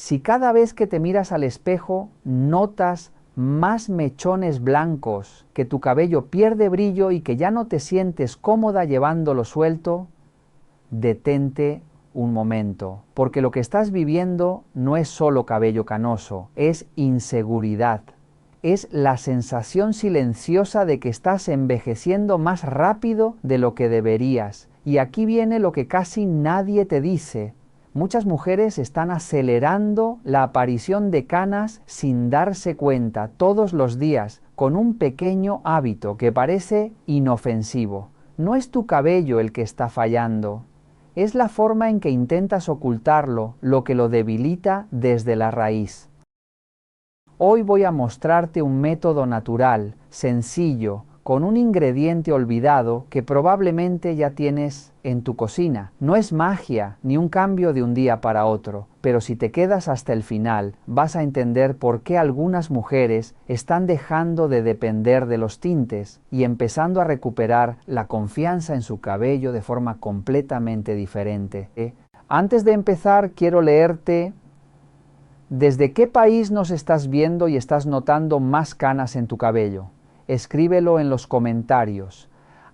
Si cada vez que te miras al espejo notas más mechones blancos, que tu cabello pierde brillo y que ya no te sientes cómoda llevándolo suelto, detente un momento, porque lo que estás viviendo no es solo cabello canoso, es inseguridad. Es la sensación silenciosa de que estás envejeciendo más rápido de lo que deberías. Y aquí viene lo que casi nadie te dice. Muchas mujeres están acelerando la aparición de canas sin darse cuenta todos los días, con un pequeño hábito que parece inofensivo. No es tu cabello el que está fallando, es la forma en que intentas ocultarlo lo que lo debilita desde la raíz. Hoy voy a mostrarte un método natural, sencillo, con un ingrediente olvidado que probablemente ya tienes en tu cocina. No es magia ni un cambio de un día para otro, pero si te quedas hasta el final vas a entender por qué algunas mujeres están dejando de depender de los tintes y empezando a recuperar la confianza en su cabello de forma completamente diferente. Antes de empezar, quiero leerte ¿desde qué país nos estás viendo y estás notando más canas en tu cabello? Escríbelo en los comentarios.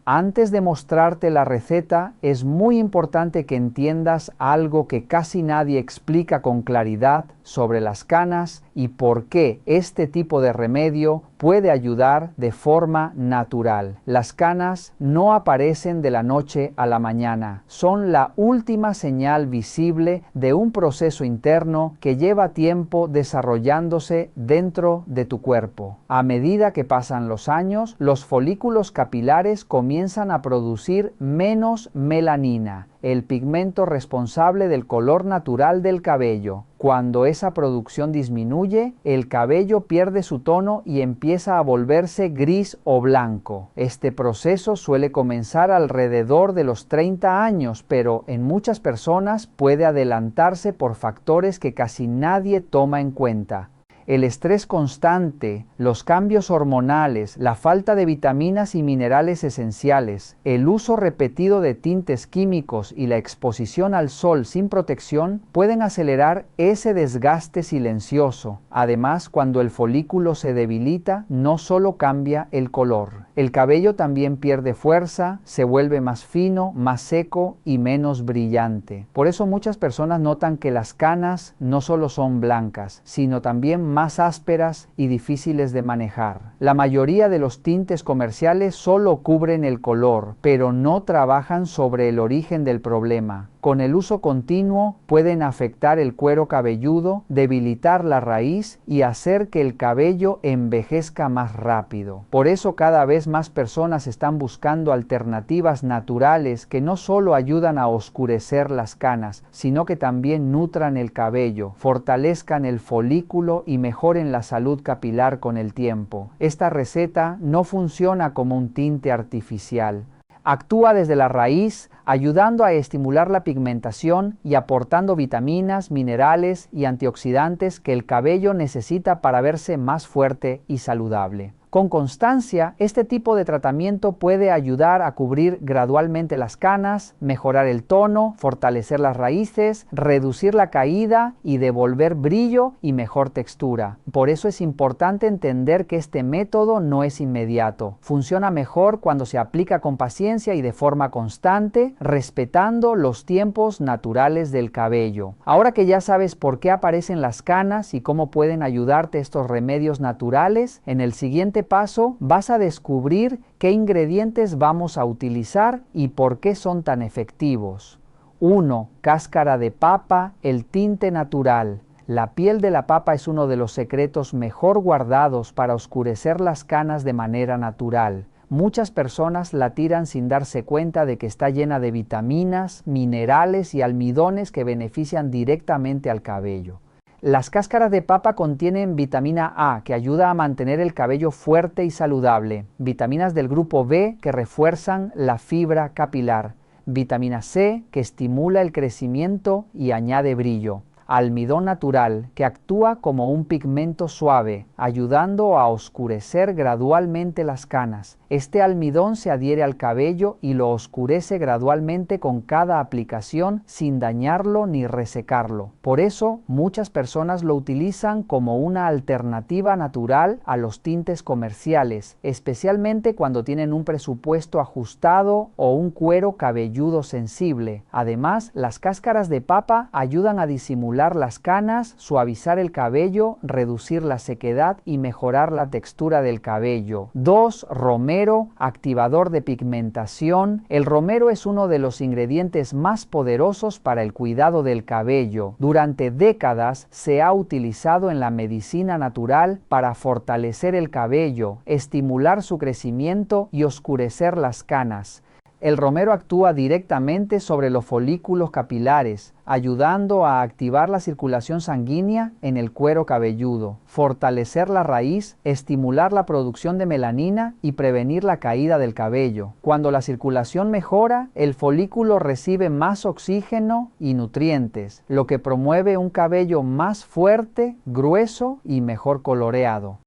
Antes de mostrarte la receta, es muy importante que entiendas algo que casi nadie explica con claridad sobre las canas y por qué este tipo de remedio puede ayudar de forma natural. Las canas no aparecen de la noche a la mañana, son la última señal visible de un proceso interno que lleva tiempo desarrollándose dentro de tu cuerpo. A medida que pasan los años, los folículos capilares comienzan a producir menos melanina, el pigmento responsable del color natural del cabello. Cuando esa producción disminuye, el cabello pierde su tono y empieza a volverse gris o blanco. Este proceso suele comenzar alrededor de los 30 años, pero en muchas personas puede adelantarse por factores que casi nadie toma en cuenta. El estrés constante, los cambios hormonales, la falta de vitaminas y minerales esenciales, el uso repetido de tintes químicos y la exposición al sol sin protección pueden acelerar ese desgaste silencioso. Además, cuando el folículo se debilita, no solo cambia el color. El cabello también pierde fuerza, se vuelve más fino, más seco y menos brillante. Por eso muchas personas notan que las canas no solo son blancas, sino también más ásperas y difíciles de manejar. La mayoría de los tintes comerciales solo cubren el color, pero no trabajan sobre el origen del problema. Con el uso continuo pueden afectar el cuero cabelludo, debilitar la raíz y hacer que el cabello envejezca más rápido. Por eso cada vez más personas están buscando alternativas naturales que no solo ayudan a oscurecer las canas, sino que también nutran el cabello, fortalezcan el folículo y mejoren la salud capilar con el tiempo. Esta receta no funciona como un tinte artificial. Actúa desde la raíz, ayudando a estimular la pigmentación y aportando vitaminas, minerales y antioxidantes que el cabello necesita para verse más fuerte y saludable. Con constancia, este tipo de tratamiento puede ayudar a cubrir gradualmente las canas, mejorar el tono, fortalecer las raíces, reducir la caída y devolver brillo y mejor textura. Por eso es importante entender que este método no es inmediato. Funciona mejor cuando se aplica con paciencia y de forma constante, respetando los tiempos naturales del cabello. Ahora que ya sabes por qué aparecen las canas y cómo pueden ayudarte estos remedios naturales, en el siguiente paso vas a descubrir qué ingredientes vamos a utilizar y por qué son tan efectivos. 1. Cáscara de papa, el tinte natural. La piel de la papa es uno de los secretos mejor guardados para oscurecer las canas de manera natural. Muchas personas la tiran sin darse cuenta de que está llena de vitaminas, minerales y almidones que benefician directamente al cabello. Las cáscaras de papa contienen vitamina A, que ayuda a mantener el cabello fuerte y saludable, vitaminas del grupo B, que refuerzan la fibra capilar, vitamina C, que estimula el crecimiento y añade brillo, almidón natural que actúa como un pigmento suave, ayudando a oscurecer gradualmente las canas. Este almidón se adhiere al cabello y lo oscurece gradualmente con cada aplicación sin dañarlo ni resecarlo. Por eso, muchas personas lo utilizan como una alternativa natural a los tintes comerciales, especialmente cuando tienen un presupuesto ajustado o un cuero cabelludo sensible. Además, las cáscaras de papa ayudan a disimular las canas, suavizar el cabello, reducir la sequedad y mejorar la textura del cabello. 2. Romero, activador de pigmentación. El romero es uno de los ingredientes más poderosos para el cuidado del cabello. Durante décadas se ha utilizado en la medicina natural para fortalecer el cabello, estimular su crecimiento y oscurecer las canas. El romero actúa directamente sobre los folículos capilares, ayudando a activar la circulación sanguínea en el cuero cabelludo, fortalecer la raíz, estimular la producción de melanina y prevenir la caída del cabello. Cuando la circulación mejora, el folículo recibe más oxígeno y nutrientes, lo que promueve un cabello más fuerte, grueso y mejor coloreado.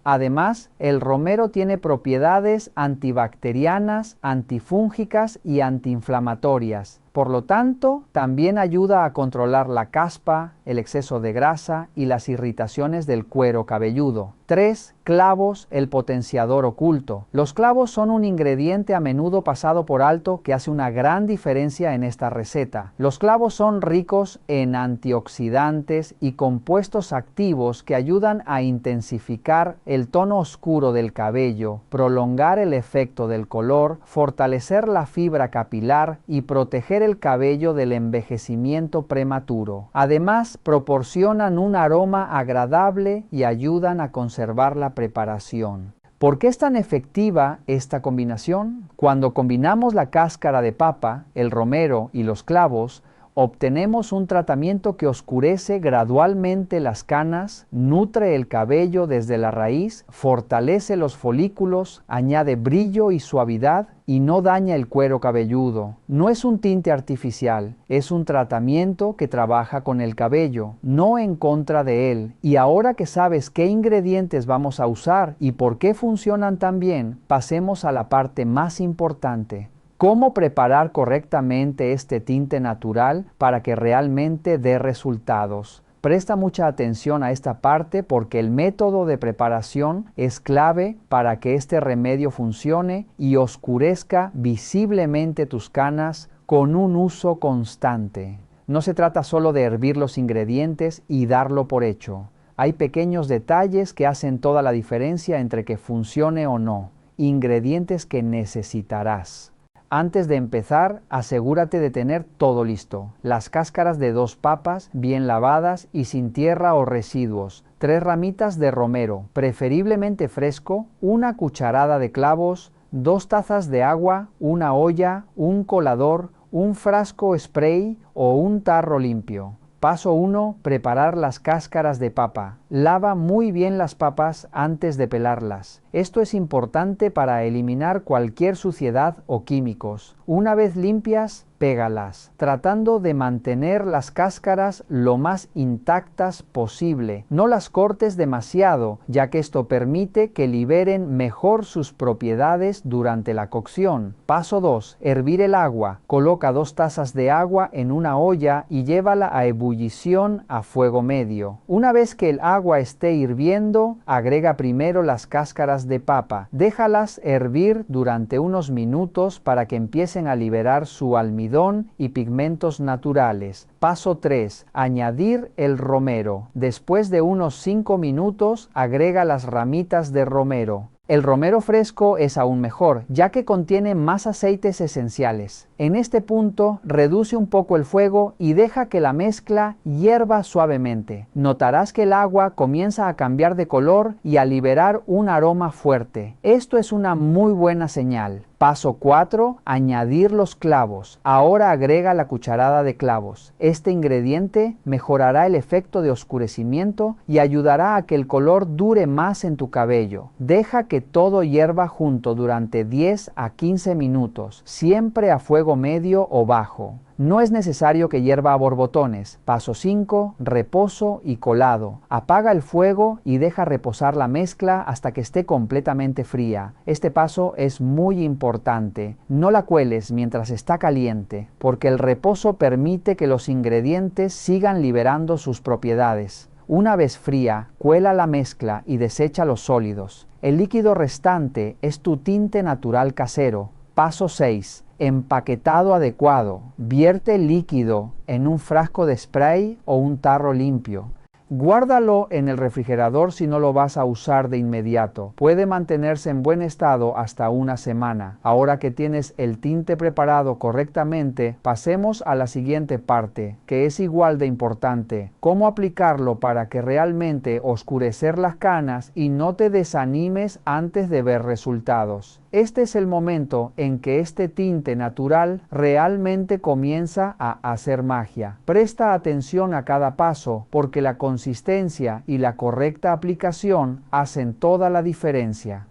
Además, el romero tiene propiedades antibacterianas, antifúngicas y antiinflamatorias. Por lo tanto, también ayuda a controlar la caspa, el exceso de grasa y las irritaciones del cuero cabelludo. 3. Clavos, el potenciador oculto. Los clavos son un ingrediente a menudo pasado por alto que hace una gran diferencia en esta receta. Los clavos son ricos en antioxidantes y compuestos activos que ayudan a intensificar el tono oscuro del cabello, prolongar el efecto del color, fortalecer la fibra capilar y proteger el cabello del envejecimiento prematuro. Además, proporcionan un aroma agradable y ayudan a conservar la preparación. ¿Por qué es tan efectiva esta combinación? Cuando combinamos la cáscara de papa, el romero y los clavos, obtenemos un tratamiento que oscurece gradualmente las canas, nutre el cabello desde la raíz, fortalece los folículos, añade brillo y suavidad y no daña el cuero cabelludo. No es un tinte artificial, es un tratamiento que trabaja con el cabello, no en contra de él. Y ahora que sabes qué ingredientes vamos a usar y por qué funcionan tan bien, pasemos a la parte más importante. ¿Cómo preparar correctamente este tinte natural para que realmente dé resultados? Presta mucha atención a esta parte porque el método de preparación es clave para que este remedio funcione y oscurezca visiblemente tus canas con un uso constante. No se trata solo de hervir los ingredientes y darlo por hecho. Hay pequeños detalles que hacen toda la diferencia entre que funcione o no. Ingredientes que necesitarás. Antes de empezar, asegúrate de tener todo listo. Las cáscaras de 2 papas, bien lavadas y sin tierra o residuos. 3 ramitas de romero, preferiblemente fresco. 1 cucharada de clavos. 2 tazas de agua. 1 olla. Un colador. Un frasco spray o un tarro limpio. Paso 1. Preparar las cáscaras de papa. Lava muy bien las papas antes de pelarlas. Esto es importante para eliminar cualquier suciedad o químicos. Una vez limpias, pégalas, tratando de mantener las cáscaras lo más intactas posible. No las cortes demasiado, ya que esto permite que liberen mejor sus propiedades durante la cocción. Paso 2. Hervir el agua. Coloca 2 tazas de agua en una olla y llévala a ebullición a fuego medio. Una vez que el agua esté hirviendo, agrega primero las cáscaras de papa. Déjalas hervir durante unos minutos para que empiecen a liberar su almidón y pigmentos naturales. Paso 3. Añadir el romero. Después de unos 5 minutos, agrega las ramitas de romero. El romero fresco es aún mejor, ya que contiene más aceites esenciales. En este punto, reduce un poco el fuego y deja que la mezcla hierva suavemente. Notarás que el agua comienza a cambiar de color y a liberar un aroma fuerte. Esto es una muy buena señal. Paso 4. Añadir los clavos. Ahora agrega la cucharada de clavos. Este ingrediente mejorará el efecto de oscurecimiento y ayudará a que el color dure más en tu cabello. Deja que todo hierva junto durante 10 a 15 minutos, siempre a fuego medio o bajo. No es necesario que hierva a borbotones. Paso 5. Reposo y colado. Apaga el fuego y deja reposar la mezcla hasta que esté completamente fría. Este paso es muy importante. No la cueles mientras está caliente, porque el reposo permite que los ingredientes sigan liberando sus propiedades. Una vez fría, cuela la mezcla y desecha los sólidos. El líquido restante es tu tinte natural casero. Paso 6. Empaquetado adecuado. Vierte el líquido en un frasco de spray o un tarro limpio. Guárdalo en el refrigerador si no lo vas a usar de inmediato. Puede mantenerse en buen estado hasta una semana. Ahora que tienes el tinte preparado correctamente, pasemos a la siguiente parte, que es igual de importante. Cómo aplicarlo para que realmente oscurecer las canas y no te desanimes antes de ver resultados. Este es el momento en que este tinte natural realmente comienza a hacer magia. Presta atención a cada paso porque la consistencia y la correcta aplicación hacen toda la diferencia.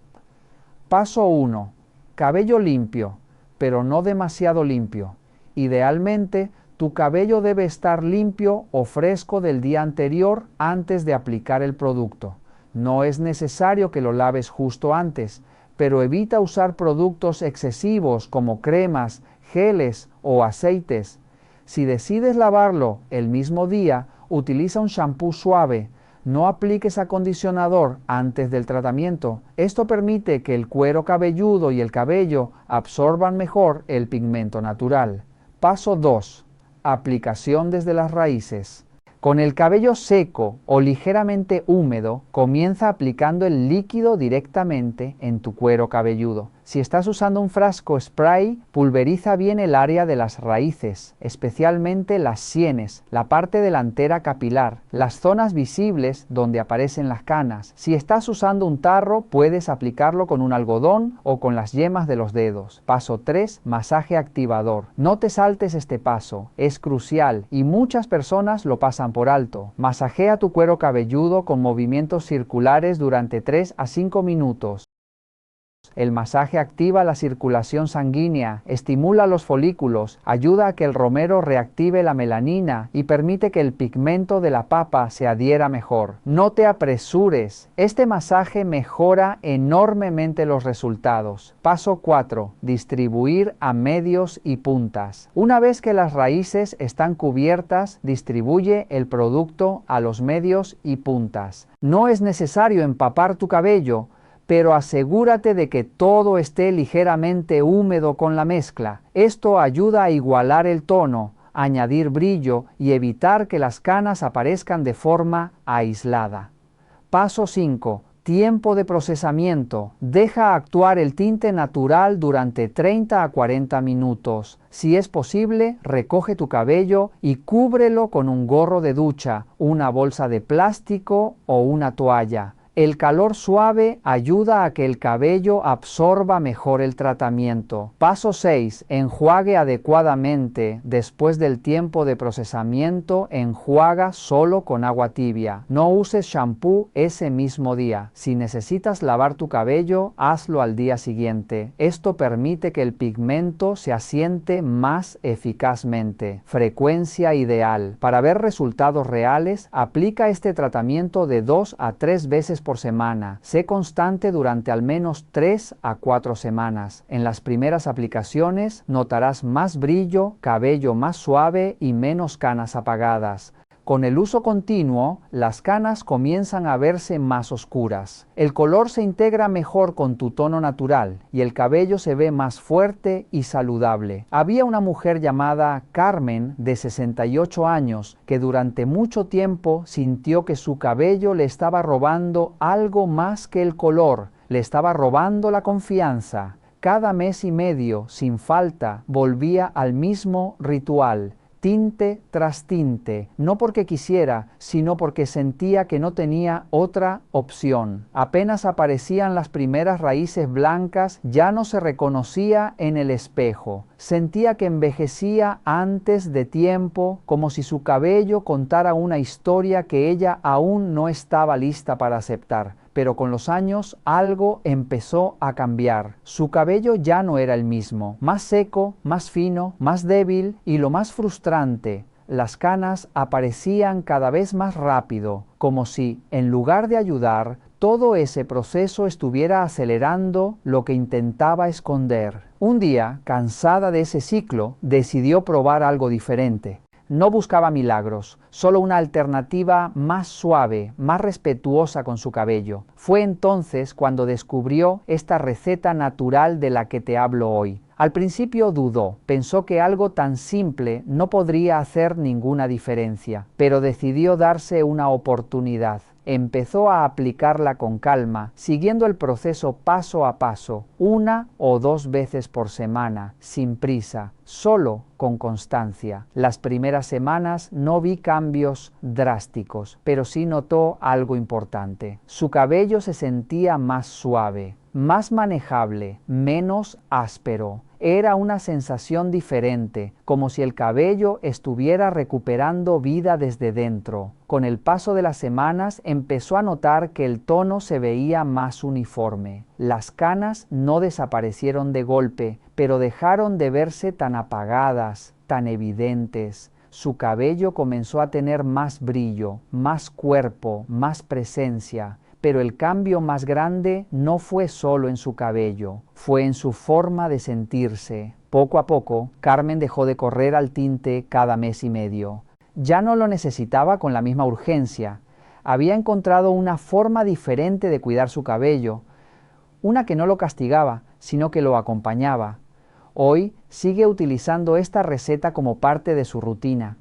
Paso 1. Cabello limpio, pero no demasiado limpio. Idealmente, tu cabello debe estar limpio o fresco del día anterior antes de aplicar el producto. No es necesario que lo laves justo antes, pero evita usar productos excesivos como cremas, geles o aceites. Si decides lavarlo el mismo día, utiliza un shampoo suave. No apliques acondicionador antes del tratamiento. Esto permite que el cuero cabelludo y el cabello absorban mejor el pigmento natural. Paso 2. Aplicación desde las raíces. Con el cabello seco o ligeramente húmedo, comienza aplicando el líquido directamente en tu cuero cabelludo. Si estás usando un frasco spray, pulveriza bien el área de las raíces, especialmente las sienes, la parte delantera capilar, las zonas visibles donde aparecen las canas. Si estás usando un tarro, puedes aplicarlo con un algodón o con las yemas de los dedos. Paso 3. Masaje activador. No te saltes este paso, es crucial y muchas personas lo pasan por alto. Masajea tu cuero cabelludo con movimientos circulares durante 3 a 5 minutos. El masaje activa la circulación sanguínea, estimula los folículos, ayuda a que el romero reactive la melanina y permite que el pigmento de la papa se adhiera mejor. No te apresures, este masaje mejora enormemente los resultados. Paso 4. Distribuir a medios y puntas. Una vez que las raíces están cubiertas, distribuye el producto a los medios y puntas. No es necesario empapar tu cabello, pero asegúrate de que todo esté ligeramente húmedo con la mezcla. Esto ayuda a igualar el tono, añadir brillo y evitar que las canas aparezcan de forma aislada. Paso 5. Tiempo de procesamiento. Deja actuar el tinte natural durante 30 a 40 minutos. Si es posible, recoge tu cabello y cúbrelo con un gorro de ducha, una bolsa de plástico o una toalla. El calor suave ayuda a que el cabello absorba mejor el tratamiento. Paso 6. Enjuague adecuadamente. Después del tiempo de procesamiento, enjuaga solo con agua tibia. No uses shampoo ese mismo día. Si necesitas lavar tu cabello, hazlo al día siguiente. Esto permite que el pigmento se asiente más eficazmente. Frecuencia ideal. Para ver resultados reales, aplica este tratamiento de 2 a 3 veces por semana. Sé constante durante al menos 3 a 4 semanas. En las primeras aplicaciones notarás más brillo, cabello más suave y menos canas apagadas. Con el uso continuo, las canas comienzan a verse más oscuras. El color se integra mejor con tu tono natural y el cabello se ve más fuerte y saludable. Había una mujer llamada Carmen, de 68 años, que durante mucho tiempo sintió que su cabello le estaba robando algo más que el color, le estaba robando la confianza. Cada mes y medio, sin falta, volvía al mismo ritual. tinte tras tinte, no porque quisiera, sino porque sentía que no tenía otra opción. Apenas aparecían las primeras raíces blancas, ya no se reconocía en el espejo. Sentía que envejecía antes de tiempo, como si su cabello contara una historia que ella aún no estaba lista para aceptar. Pero con los años algo empezó a cambiar. Su cabello ya no era el mismo, más seco, más fino, más débil y lo más frustrante, las canas aparecían cada vez más rápido, como si, en lugar de ayudar, todo ese proceso estuviera acelerando lo que intentaba esconder. Un día, cansada de ese ciclo, decidió probar algo diferente. No buscaba milagros, solo una alternativa más suave, más respetuosa con su cabello. Fue entonces cuando descubrió esta receta natural de la que te hablo hoy. Al principio dudó, pensó que algo tan simple no podría hacer ninguna diferencia, pero decidió darse una oportunidad. Empezó a aplicarla con calma, siguiendo el proceso paso a paso, 1 o 2 veces por semana, sin prisa, solo con constancia. Las primeras semanas no vi cambios drásticos, pero sí notó algo importante. Su cabello se sentía más suave, más manejable, menos áspero. Era una sensación diferente, como si el cabello estuviera recuperando vida desde dentro. Con el paso de las semanas empezó a notar que el tono se veía más uniforme. Las canas no desaparecieron de golpe, pero dejaron de verse tan apagadas, tan evidentes. Su cabello comenzó a tener más brillo, más cuerpo, más presencia. Pero el cambio más grande no fue solo en su cabello, fue en su forma de sentirse. Poco a poco, Carmen dejó de correr al tinte cada mes y medio. Ya no lo necesitaba con la misma urgencia. Había encontrado una forma diferente de cuidar su cabello, una que no lo castigaba, sino que lo acompañaba. Hoy sigue utilizando esta receta como parte de su rutina,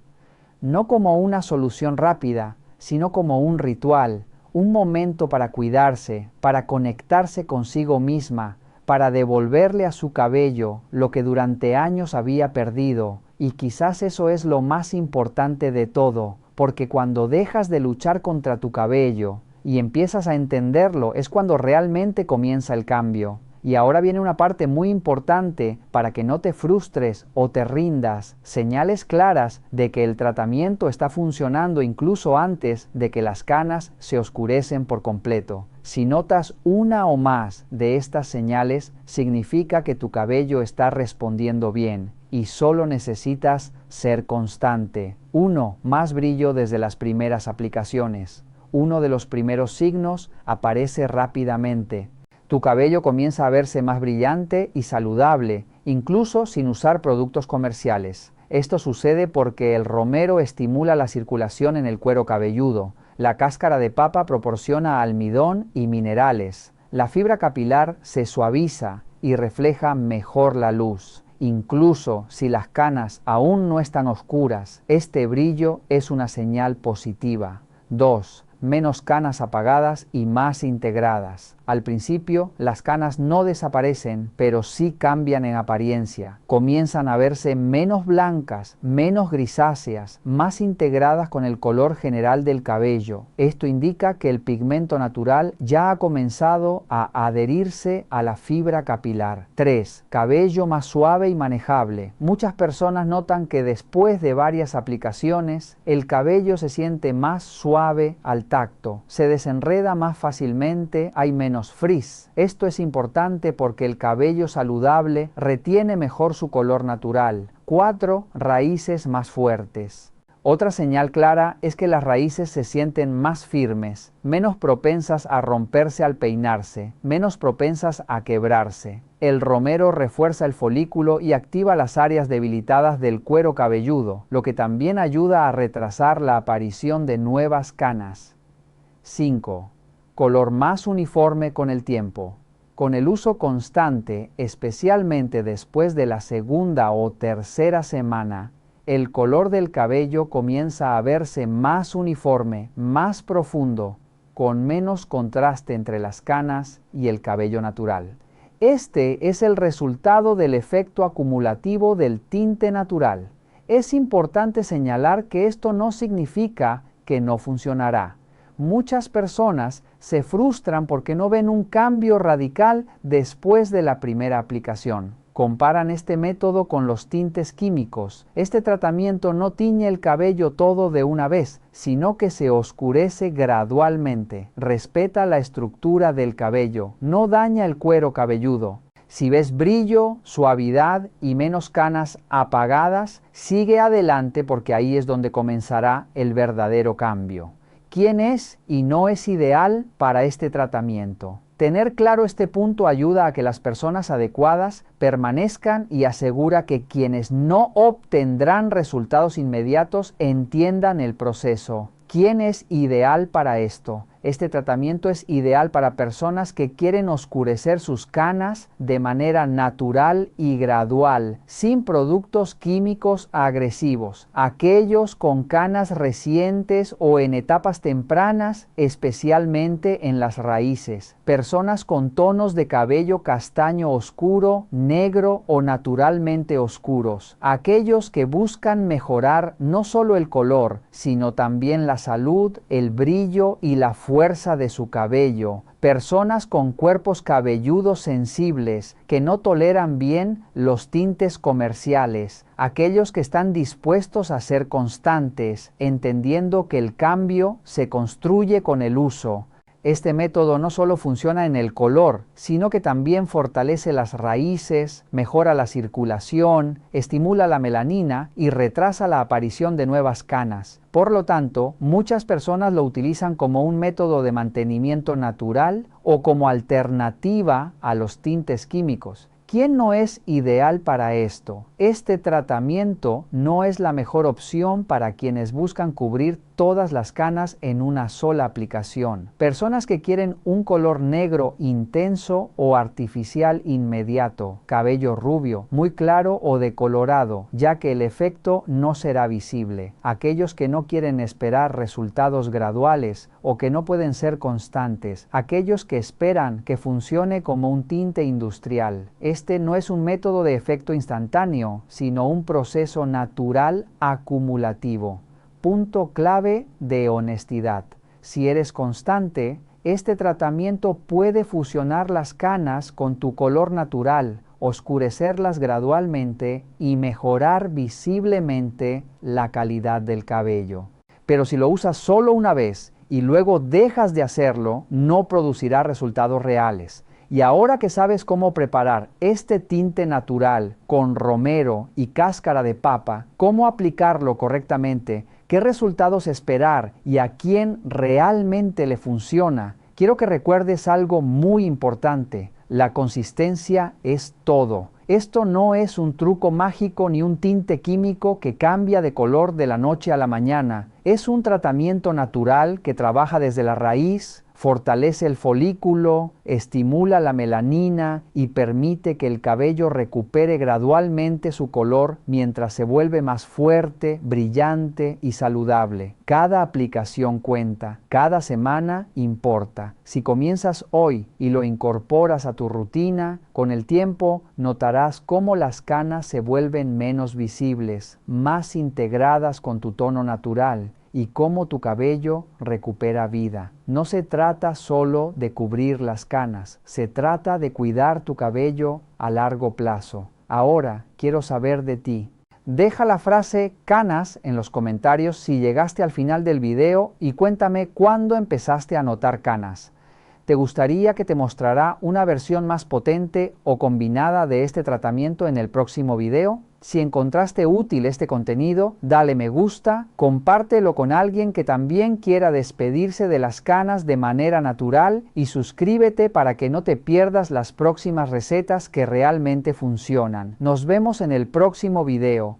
no como una solución rápida, sino como un ritual. Un momento para cuidarse, para conectarse consigo misma, para devolverle a su cabello lo que durante años había perdido. Y quizás eso es lo más importante de todo, porque cuando dejas de luchar contra tu cabello y empiezas a entenderlo, es cuando realmente comienza el cambio. Y ahora viene una parte muy importante para que no te frustres o te rindas, señales claras de que el tratamiento está funcionando incluso antes de que las canas se oscurecen por completo. Si notas una o más de estas señales, significa que tu cabello está respondiendo bien y solo necesitas ser constante. 1. Más brillo desde las primeras aplicaciones. Uno de los primeros signos aparece rápidamente. Tu cabello comienza a verse más brillante y saludable, incluso sin usar productos comerciales. Esto sucede porque el romero estimula la circulación en el cuero cabelludo. La cáscara de papa proporciona almidón y minerales. La fibra capilar se suaviza y refleja mejor la luz. Incluso si las canas aún no están oscuras, este brillo es una señal positiva. 2. Menos canas apagadas y más integradas. Al principio, las canas no desaparecen, pero sí cambian en apariencia. Comienzan a verse menos blancas, menos grisáceas, más integradas con el color general del cabello. Esto indica que el pigmento natural ya ha comenzado a adherirse a la fibra capilar. 3. Cabello más suave y manejable. Muchas personas notan que después de varias aplicaciones, el cabello se siente más suave al tacto, se desenreda más fácilmente, hay menos frizz. Esto es importante porque el cabello saludable retiene mejor su color natural. 4. Raíces más fuertes. Otra señal clara es que las raíces se sienten más firmes, menos propensas a romperse al peinarse, menos propensas a quebrarse. El romero refuerza el folículo y activa las áreas debilitadas del cuero cabelludo, lo que también ayuda a retrasar la aparición de nuevas canas. 5. Color más uniforme con el tiempo. Con el uso constante, especialmente después de la segunda o tercera semana, el color del cabello comienza a verse más uniforme, más profundo, con menos contraste entre las canas y el cabello natural. Este es el resultado del efecto acumulativo del tinte natural. Es importante señalar que esto no significa que no funcionará. Muchas personas se frustran porque no ven un cambio radical después de la primera aplicación. Comparan este método con los tintes químicos. Este tratamiento no tiñe el cabello todo de una vez, sino que se oscurece gradualmente. Respeta la estructura del cabello, no daña el cuero cabelludo. Si ves brillo, suavidad y menos canas apagadas, sigue adelante porque ahí es donde comenzará el verdadero cambio. ¿Quién es y no es ideal para este tratamiento? Tener claro este punto ayuda a que las personas adecuadas permanezcan y asegura que quienes no obtendrán resultados inmediatos entiendan el proceso. ¿Quién es ideal para esto? Este tratamiento es ideal para personas que quieren oscurecer sus canas de manera natural y gradual, sin productos químicos agresivos. Aquellos con canas recientes o en etapas tempranas, especialmente en las raíces. Personas con tonos de cabello castaño oscuro, negro o naturalmente oscuros. Aquellos que buscan mejorar no solo el color, sino también la salud, el brillo y la fuerza de su cabello. Personas con cuerpos cabelludos sensibles que no toleran bien los tintes comerciales. Aquellos que están dispuestos a ser constantes, entendiendo que el cambio se construye con el uso. Este método no solo funciona en el color, sino que también fortalece las raíces, mejora la circulación, estimula la melanina y retrasa la aparición de nuevas canas. Por lo tanto, muchas personas lo utilizan como un método de mantenimiento natural o como alternativa a los tintes químicos. ¿Quién no es ideal para esto? Este tratamiento no es la mejor opción para quienes buscan cubrir todas las canas en una sola aplicación. Personas que quieren un color negro intenso o artificial inmediato, cabello rubio, muy claro o decolorado, ya que el efecto no será visible. Aquellos que no quieren esperar resultados graduales o que no pueden ser constantes. Aquellos que esperan que funcione como un tinte industrial. Este no es un método de efecto instantáneo, sino un proceso natural acumulativo. Punto clave de honestidad. Si eres constante, este tratamiento puede fusionar las canas con tu color natural, oscurecerlas gradualmente y mejorar visiblemente la calidad del cabello. Pero si lo usas solo una vez y luego dejas de hacerlo, no producirá resultados reales. Y ahora que sabes cómo preparar este tinte natural con romero y cáscara de papa, cómo aplicarlo correctamente, qué resultados esperar y a quién realmente le funciona, quiero que recuerdes algo muy importante. La consistencia es todo. Esto no es un truco mágico ni un tinte químico que cambia de color de la noche a la mañana. Es un tratamiento natural que trabaja desde la raíz, fortalece el folículo, estimula la melanina y permite que el cabello recupere gradualmente su color mientras se vuelve más fuerte, brillante y saludable. Cada aplicación cuenta, cada semana importa. Si comienzas hoy y lo incorporas a tu rutina, con el tiempo notarás cómo las canas se vuelven menos visibles, más integradas con tu tono natural, y cómo tu cabello recupera vida. No se trata solo de cubrir las canas, se trata de cuidar tu cabello a largo plazo. Ahora quiero saber de ti. Deja la frase canas en los comentarios si llegaste al final del video y cuéntame cuándo empezaste a notar canas. ¿Te gustaría que te mostrara una versión más potente o combinada de este tratamiento en el próximo video? Si encontraste útil este contenido, dale me gusta, compártelo con alguien que también quiera despedirse de las canas de manera natural y suscríbete para que no te pierdas las próximas recetas que realmente funcionan. Nos vemos en el próximo video.